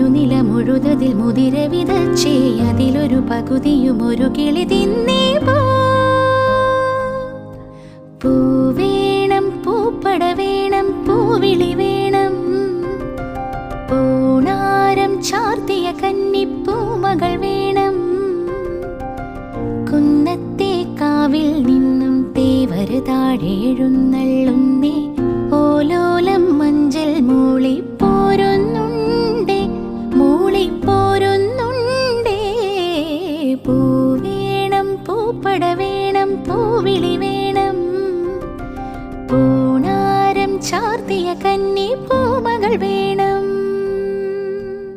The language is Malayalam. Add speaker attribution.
Speaker 1: ഒരു മുഴുതതിൽ മുതിര വിതച്ചേ അതിലൊരു പകുതിയും ഒരു കിളി തിന്നേ പോ. പൂവേണം പൂപ്പട വേണം പൂവിളി വേണം പൂണാരം ചാർത്തിയ കന്നിപ്പൂമകൾ വേണം. കുന്നത്തെ കാവിൽ നിന്നും തേവര് താഴെ എഴുന്നള്ളി